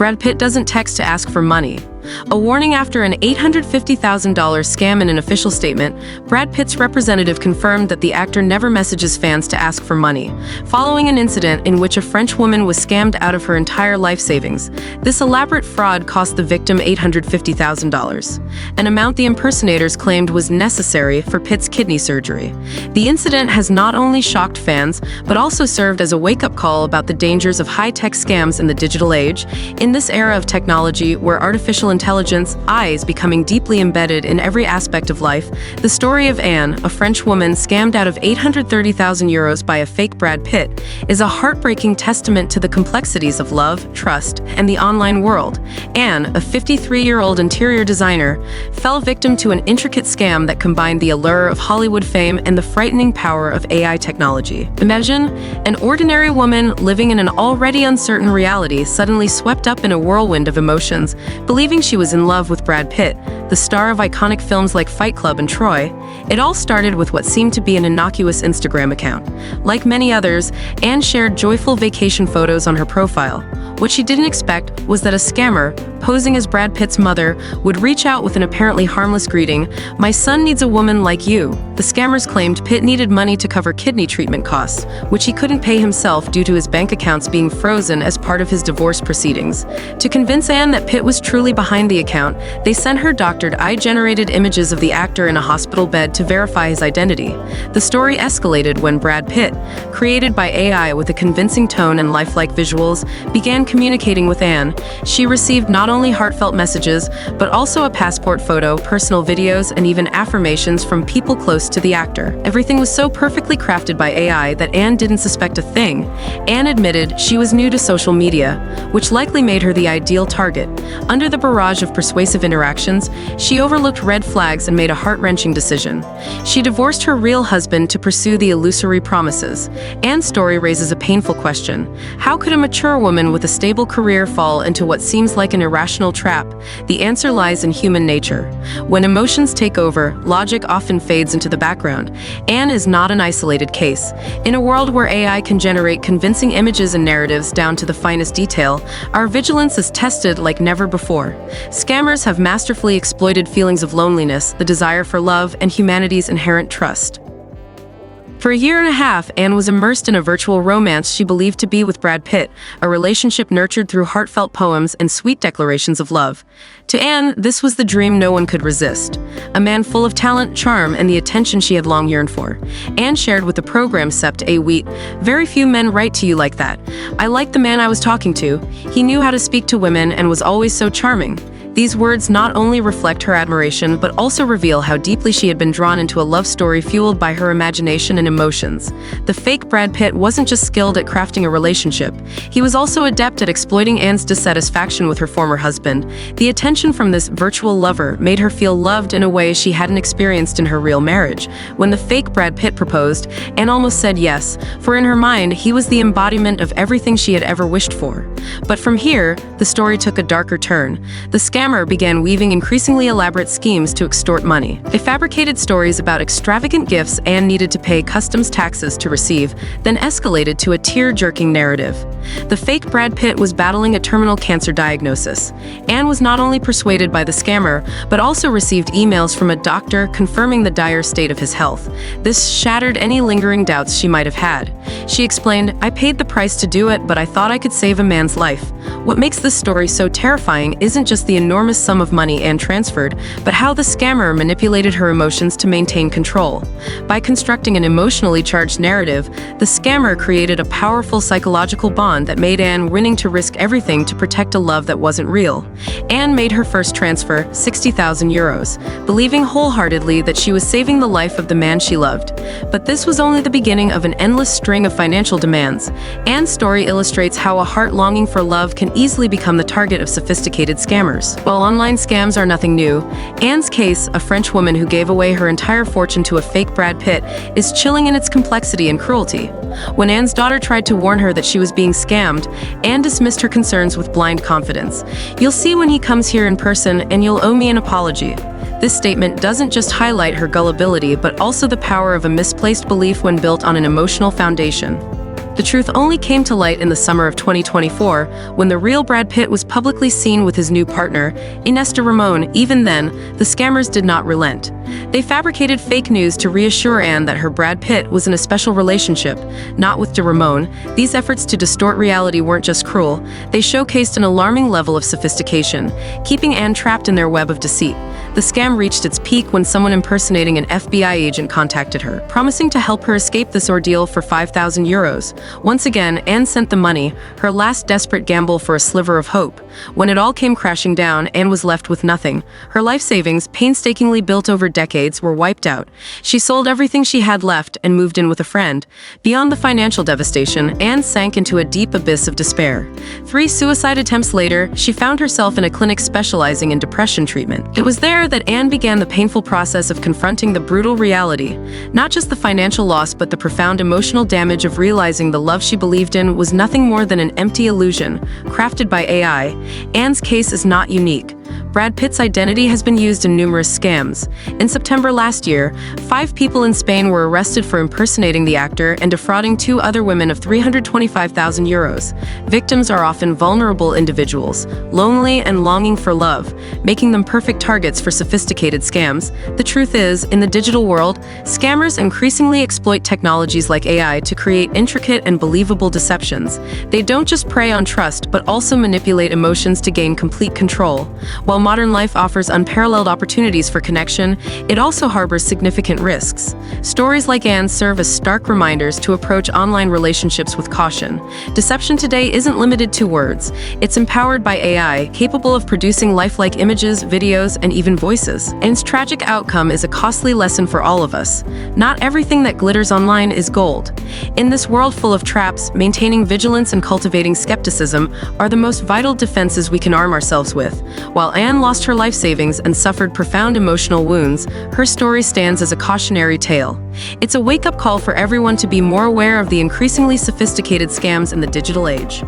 Brad Pitt doesn't text to ask for money. A warning after an $850,000 scam. In an official statement, Brad Pitt's representative confirmed that the actor never messages fans to ask for money, following an incident in which a French woman was scammed out of her entire life savings. This elaborate fraud cost the victim $850,000, an amount the impersonators claimed was necessary for Pitt's kidney surgery. The incident has not only shocked fans, but also served as a wake-up call about the dangers of high-tech scams in the digital age. In this era of technology where artificial intelligence, AI is becoming deeply embedded in every aspect of life, the story of Anne, a French woman scammed out of €830,000 by a fake Brad Pitt, is a heartbreaking testament to the complexities of love, trust, and the online world. Anne, a 53-year-old interior designer, fell victim to an intricate scam that combined the allure of Hollywood fame and the frightening power of AI technology. Imagine an ordinary woman living in an already uncertain reality suddenly swept up in a whirlwind of emotions, believing she was in love with Brad Pitt, the star of iconic films like Fight Club and Troy. It all started with what seemed to be an innocuous Instagram account. Like many others, Anne shared joyful vacation photos on her profile. What she didn't expect was that a scammer, posing as Brad Pitt's mother, would reach out with an apparently harmless greeting. "My son needs a woman like you." The scammers claimed Pitt needed money to cover kidney treatment costs, which he couldn't pay himself due to his bank accounts being frozen as part of his divorce proceedings. To convince Anne that Pitt was truly behind the account, they sent her doctored AI-generated images of the actor in a hospital bed to verify his identity. The story escalated when Brad Pitt, created by AI with a convincing tone and lifelike visuals, began communicating with Anne. She received not only heartfelt messages, but also a passport photo, personal videos, and even affirmations from people close to the actor. Everything was so perfectly crafted by AI that Anne didn't suspect a thing. Anne admitted she was new to social media, which likely made her the ideal target. Under the barrage of persuasive interactions, she overlooked red flags and made a heart-wrenching decision. She divorced her real husband to pursue the illusory promises. Anne's story raises a painful question. How could a mature woman with a stable career fall into what seems like an irrational trap? The answer lies in human nature. When emotions take over, logic often fades into the background. Anne is not an isolated case. In a world where AI can generate convincing images and narratives down to the finest detail, our vigilance is tested like never before. Scammers have masterfully exploited feelings of loneliness, the desire for love, and humanity's inherent trust. For a year and a half, Anne was immersed in a virtual romance she believed to be with Brad Pitt, a relationship nurtured through heartfelt poems and sweet declarations of love. To Anne, this was the dream no one could resist. A man full of talent, charm, and the attention she had long yearned for. Anne shared with the program Sept a Wheat, "Very few men write to you like that. I liked the man I was talking to. He knew how to speak to women and was always so charming." These words not only reflect her admiration, but also reveal how deeply she had been drawn into a love story fueled by her imagination and emotions. The fake Brad Pitt wasn't just skilled at crafting a relationship. He was also adept at exploiting Anne's dissatisfaction with her former husband. The attention from this virtual lover made her feel loved in a way she hadn't experienced in her real marriage. When the fake Brad Pitt proposed, Anne almost said yes, for in her mind, he was the embodiment of everything she had ever wished for. But from here, the story took a darker turn. The scammer began weaving increasingly elaborate schemes to extort money. They fabricated stories about extravagant gifts Anne needed to pay customs taxes to receive, then escalated to a tear-jerking narrative. The fake Brad Pitt was battling a terminal cancer diagnosis. Anne was not only persuaded by the scammer, but also received emails from a doctor confirming the dire state of his health. This shattered any lingering doubts she might have had. She explained, "I paid the price to do it, but I thought I could save a man's life." What makes this story so terrifying isn't just the enormous sum of money Anne transferred, but how the scammer manipulated her emotions to maintain control. By constructing an emotionally charged narrative, the scammer created a powerful psychological bond that made Anne willing to risk everything to protect a love that wasn't real. Anne made her first transfer, €60,000, believing wholeheartedly that she was saving the life of the man she loved. But this was only the beginning of an endless string of financial demands. Anne's story illustrates how a heart longing for love can easily become the target of sophisticated scammers. While online scams are nothing new, Anne's case, a French woman who gave away her entire fortune to a fake Brad Pitt, is chilling in its complexity and cruelty. When Anne's daughter tried to warn her that she was being scammed, Anne dismissed her concerns with blind confidence. "You'll see when he comes here in person, and you'll owe me an apology." This statement doesn't just highlight her gullibility, but also the power of a misplaced belief when built on an emotional foundation. The truth only came to light in the summer of 2024 when the real Brad Pitt was publicly seen with his new partner, Ines de Ramon. Even then, the scammers did not relent. They fabricated fake news to reassure Anne that her Brad Pitt was in a special relationship, not with de Ramon. These efforts to distort reality weren't just cruel, they showcased an alarming level of sophistication, keeping Anne trapped in their web of deceit. The scam reached its peak when someone impersonating an FBI agent contacted her, promising to help her escape this ordeal for €5,000. Once again, Anne sent the money, her last desperate gamble for a sliver of hope. When it all came crashing down, Anne was left with nothing. Her life savings, painstakingly built over decades, were wiped out. She sold everything she had left and moved in with a friend. Beyond the financial devastation, Anne sank into a deep abyss of despair. 3 suicide attempts later, she found herself in a clinic specializing in depression treatment. It was there that Anne began the painful process of confronting the brutal reality. Not just the financial loss, but the profound emotional damage of realizing the love she believed in was nothing more than an empty illusion, crafted by AI. Anne's case is not unique. Brad Pitt's identity has been used in numerous scams. In September last year, 5 people in Spain were arrested for impersonating the actor and defrauding 2 other women of €325,000. Victims are often vulnerable individuals, lonely and longing for love, making them perfect targets for sophisticated scams. The truth is, in the digital world, scammers increasingly exploit technologies like AI to create intricate and believable deceptions. They don't just prey on trust, but also manipulate emotions to gain complete control. While modern life offers unparalleled opportunities for connection, it also harbors significant risks. Stories like Anne's serve as stark reminders to approach online relationships with caution. Deception today isn't limited to words. It's empowered by AI, capable of producing lifelike images, videos, and even voices. Anne's tragic outcome is a costly lesson for all of us. Not everything that glitters online is gold. In this world full of traps, maintaining vigilance and cultivating skepticism are the most vital defenses we can arm ourselves with. While Anne lost her life savings and suffered profound emotional wounds, her story stands as a cautionary tale. It's a wake-up call for everyone to be more aware of the increasingly sophisticated scams in the digital age.